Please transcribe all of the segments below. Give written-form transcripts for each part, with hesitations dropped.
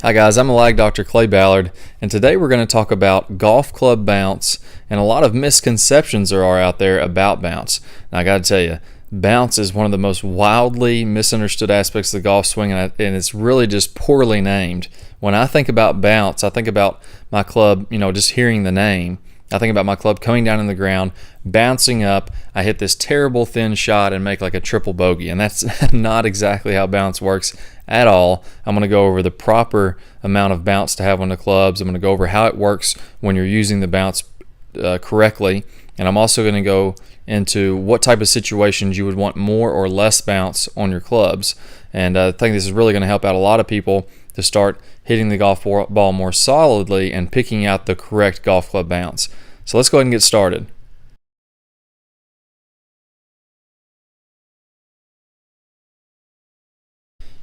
Hi guys, I'm Lag Dr. Clay Ballard, and today we're going to talk about golf club bounce and a lot of misconceptions there are out there about bounce. Now I got to tell you, bounce is one of the most wildly misunderstood aspects of the golf swing, and it's really just poorly named. When I think about bounce, I think about my club, just hearing the name. I think about my club coming down in the ground, bouncing up. I hit this terrible thin shot and make like a triple bogey, and that's not exactly how bounce works at all. I'm going to go over the proper amount of bounce to have on the clubs. I'm going to go over how it works when you're using the bounce correctly, and I'm also going to go into what type of situations you would want more or less bounce on your clubs. And I think this is really going to help out a lot of people to start hitting the golf ball more solidly and picking out the correct golf club bounce. So let's go ahead and get started.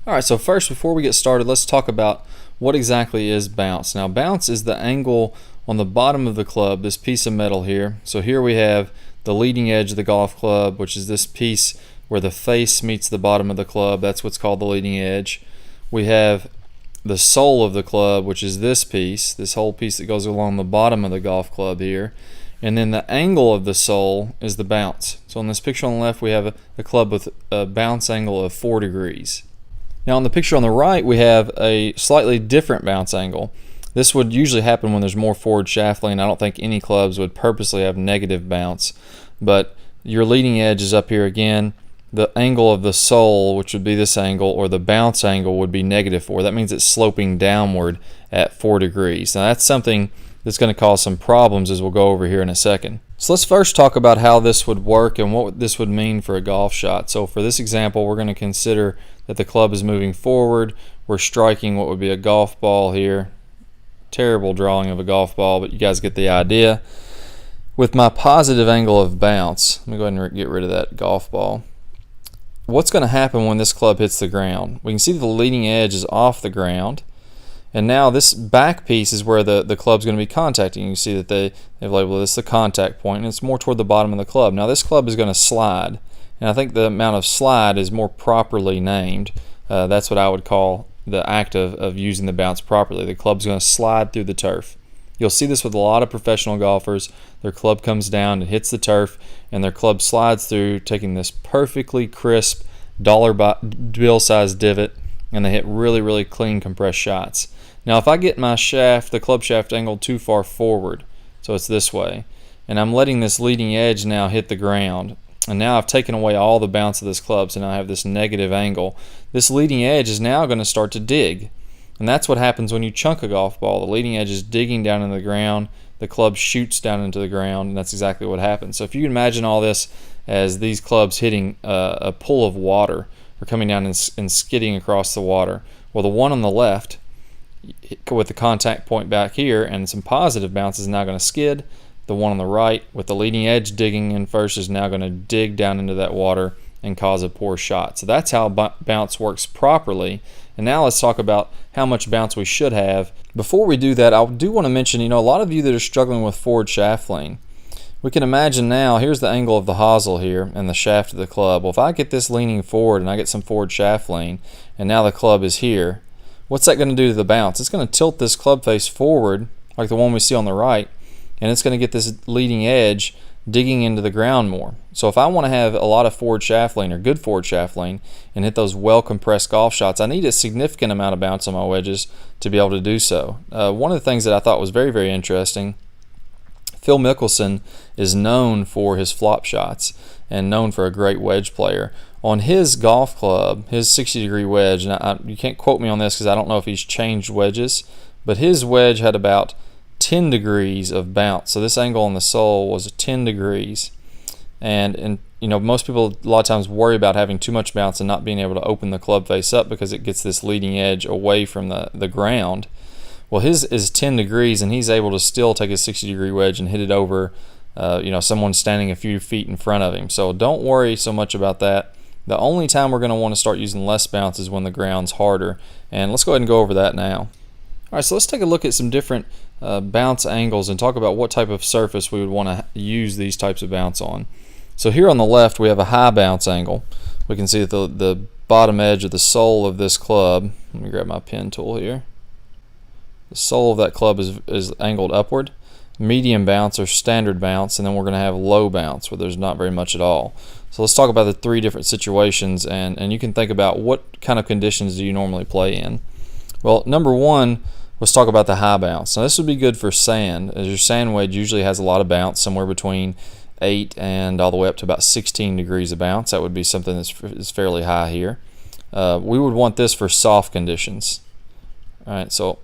Alright, so first, before we get started, let's talk about what exactly is bounce. Now, bounce is the angle on the bottom of the club, this piece of metal here. So here we have the leading edge of the golf club, which is this piece where the face meets the bottom of the club. That's what's called the leading edge. We have the sole of the club, which is this piece, this whole piece that goes along the bottom of the golf club here. And then the angle of the sole is the bounce. So on this picture on the left, we have a club with a bounce angle of 4 degrees. Now on the picture on the right, we have a slightly different bounce angle. This would usually happen when there's more forward shaft lean. I don't think any clubs would purposely have negative bounce, but your leading edge is up here again. The angle of the sole, which would be this angle, or the bounce angle, would be -4. That means it's sloping downward at 4 degrees. Now that's something that's going to cause some problems, as we'll go over here in a second. So let's first talk about how this would work and what this would mean for a golf shot. So for this example, we're going to consider that the club is moving forward. We're striking what would be a golf ball here. Terrible drawing of a golf ball, but you guys get the idea. With my positive angle of bounce, let me go ahead and get rid of that golf ball. What's going to happen when this club hits the ground? We can see the leading edge is off the ground, and now this back piece is where the club's going to be contacting. You can see that they've labeled this the contact point, and it's more toward the bottom of the club. Now this club is going to slide, and I think the amount of slide is more properly named. That's what I would call the act of using the bounce properly. The club's going to slide through the turf. You'll see this with a lot of professional golfers. Their club comes down and hits the turf, and their club slides through, taking this perfectly crisp dollar bill size divot, and they hit really, really clean compressed shots. Now if I get my shaft, the club shaft angled too far forward, so it's this way, and I'm letting this leading edge now hit the ground, and now I've taken away all the bounce of this club, so now I have this negative angle. This leading edge is now going to start to dig. And that's what happens when you chunk a golf ball. The leading edge is digging down into the ground, the club shoots down into the ground, and that's exactly what happens. So if you imagine all this as these clubs hitting a pool of water, or coming down and skidding across the water, well, the one on the left with the contact point back here and some positive bounce is now going to skid. The one on the right with the leading edge digging in first is now going to dig down into that water and cause a poor shot. So that's how bounce works properly. And now let's talk about how much bounce we should have. Before we do that, I do want to mention, a lot of you that are struggling with forward shaft lean, we can imagine now, here's the angle of the hosel here and the shaft of the club. Well, if I get this leaning forward and I get some forward shaft lean, and now the club is here, what's that going to do to the bounce? It's going to tilt this club face forward, like the one we see on the right, and it's going to get this leading edge digging into the ground more. So if I want to have a lot of forward shaft lean, or good forward shaft lean, and hit those well compressed golf shots, I need a significant amount of bounce on my wedges to be able to do so. One of the things that I thought was very, very interesting, Phil Mickelson is known for his flop shots and known for a great wedge player. On his golf club, his 60-degree wedge, and you can't quote me on this because I don't know if he's changed wedges, but his wedge had about 10 degrees of bounce. So this angle on the sole was 10 degrees. And most people a lot of times worry about having too much bounce and not being able to open the club face up because it gets this leading edge away from the ground. Well, his is 10 degrees, and he's able to still take his 60-degree wedge and hit it over someone standing a few feet in front of him. So don't worry so much about that. The only time we're going to want to start using less bounce is when the ground's harder. And let's go ahead and go over that now. All right, so let's take a look at some different bounce angles and talk about what type of surface we would want to use these types of bounce on. So here on the left we have a high bounce angle. We can see that the bottom edge of the sole of this club, let me grab my pen tool here, The sole of that club is angled upward. Medium bounce or standard bounce, and then we're going to have low bounce where there's not very much at all. So let's talk about the three different situations, and you can think about what kind of conditions do you normally play in. Well, number one, let's talk about the high bounce. Now this would be good for sand, as your sand wedge usually has a lot of bounce, somewhere between 8 and all the way up to about 16 degrees of bounce. That would be something that's fairly high here. We would want this for soft conditions. All right, so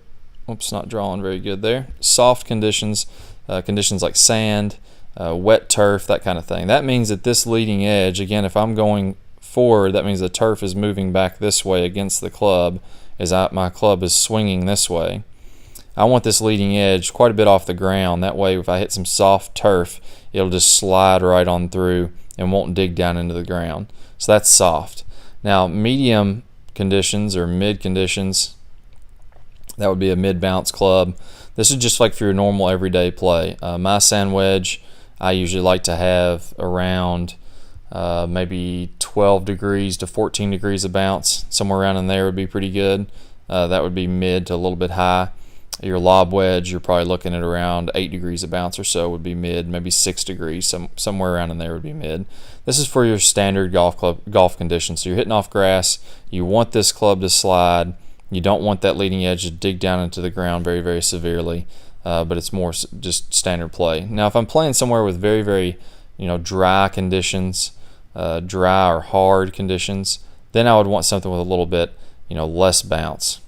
oops, not drawing very good there. Soft conditions, conditions like sand, wet turf, that kind of thing. That means that this leading edge, again, if I'm going forward, that means the turf is moving back this way against the club as my club is swinging this way. I want this leading edge quite a bit off the ground. That way, if I hit some soft turf, it'll just slide right on through and won't dig down into the ground. So that's soft. Now, medium conditions or mid conditions, that would be a mid bounce club. This is just like for your normal everyday play. My sand wedge, I usually like to have around maybe 12 degrees to 14 degrees of bounce. Somewhere around in there would be pretty good. That would be mid to a little bit high. Your lob wedge, you're probably looking at around 8 degrees of bounce or so would be mid, maybe 6 degrees, somewhere around in there would be mid. This is for your standard golf conditions. So you're hitting off grass, you want this club to slide, you don't want that leading edge to dig down into the ground very, very severely, but it's more just standard play. Now, if I'm playing somewhere with very, very dry conditions, dry or hard conditions, then I would want something with a little bit less bounce,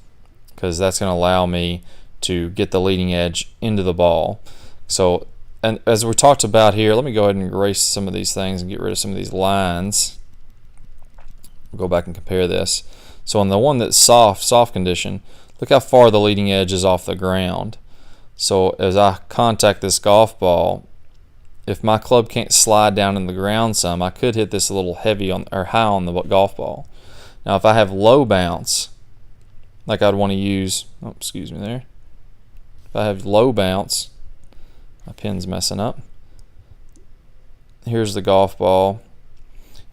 because that's going to allow me to get the leading edge into the ball. So, and as we talked about here, let me go ahead and erase some of these things and get rid of some of these lines. We'll go back and compare this. So on the one that's soft condition, look how far the leading edge is off the ground. So as I contact this golf ball, if my club can't slide down in the ground some, I could hit this a little heavy or high on the golf ball. Now if I have low bounce, like I'd want to use, excuse me there. If I have low bounce, my pin's messing up. Here's the golf ball.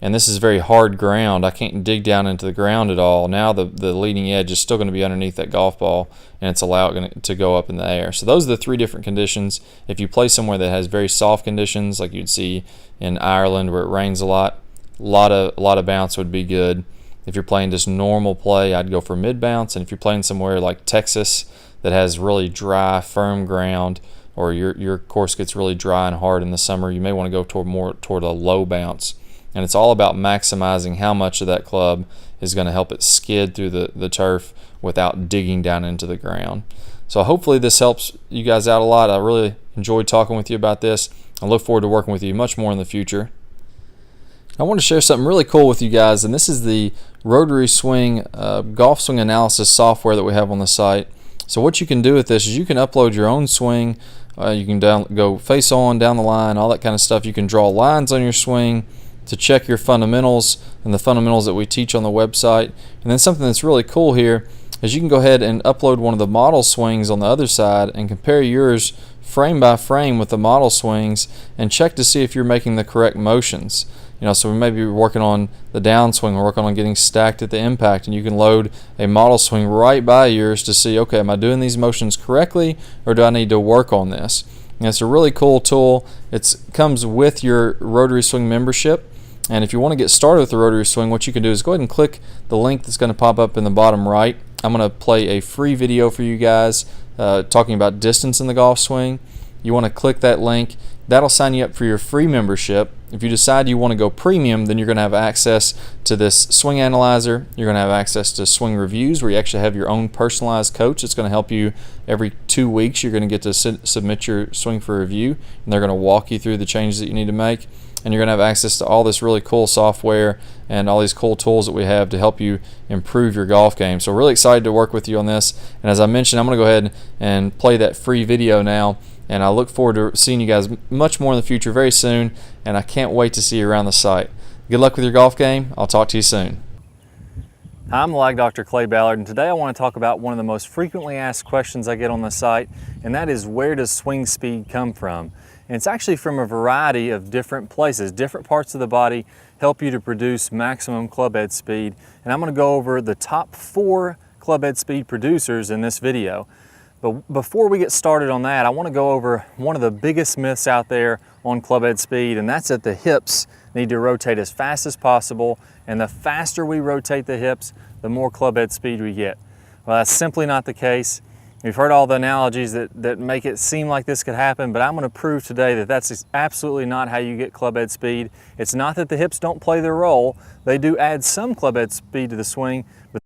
And this is very hard ground. I can't dig down into the ground at all. Now the leading edge is still going to be underneath that golf ball, and it's allowed to go up in the air. So those are the three different conditions. If you play somewhere that has very soft conditions, like you'd see in Ireland where it rains a lot of bounce would be good. If you're playing just normal play, I'd go for mid bounce. And if you're playing somewhere like Texas that has really dry, firm ground, or your course gets really dry and hard in the summer, you may want to go more toward a low bounce. And it's all about maximizing how much of that club is going to help it skid through the turf without digging down into the ground. So hopefully this helps you guys out a lot. I really enjoyed talking with you about this. I look forward to working with you much more in the future. I want to share something really cool with you guys, and this is the Rotary Swing golf swing analysis software that we have on the site. So what you can do with this is you can upload your own swing. You can go face on, down the line, all that kind of stuff. You can draw lines on your swing to check your fundamentals and the fundamentals that we teach on the website. And then something that's really cool here is you can go ahead and upload one of the model swings on the other side and compare yours frame by frame with the model swings and check to see if you're making the correct motions. So we may be working on the downswing, we're working on getting stacked at the impact, and you can load a model swing right by yours to see, okay, am I doing these motions correctly, or do I need to work on this? And it's a really cool tool. It comes with your Rotary Swing membership. And if you want to get started with the Rotary Swing, what you can do is go ahead and click the link that's going to pop up in the bottom right. I'm going to play a free video for you guys talking about distance in the golf swing. You want to click that link. That'll sign you up for your free membership. If you decide you want to go premium, then you're going to have access to this swing analyzer. You're going to have access to swing reviews where you actually have your own personalized coach that's going to help you every 2 weeks. You're going to get to submit your swing for review, and they're going to walk you through the changes that you need to make. And you're going to have access to all this really cool software and all these cool tools that we have to help you improve your golf game. So really excited to work with you on this. And as I mentioned, I'm going to go ahead and play that free video now. And I look forward to seeing you guys much more in the future very soon. And I can't wait to see you around the site. Good luck with your golf game. I'll talk to you soon. Hi, I'm the Lag Dr. Clay Ballard, and today I want to talk about one of the most frequently asked questions I get on the site, and that is, where does swing speed come from? And it's actually from a variety of different places. Different parts of the body help you to produce maximum club head speed. And I'm going to go over the top 4 club head speed producers in this video. But before we get started on that, I want to go over one of the biggest myths out there on club head speed, and that's that the hips need to rotate as fast as possible, and the faster we rotate the hips, the more club head speed we get. Well, that's simply not the case. We've heard all the analogies that make it seem like this could happen, but I'm going to prove today that that's absolutely not how you get club head speed. It's not that the hips don't play their role. They do add some club head speed to the swing, but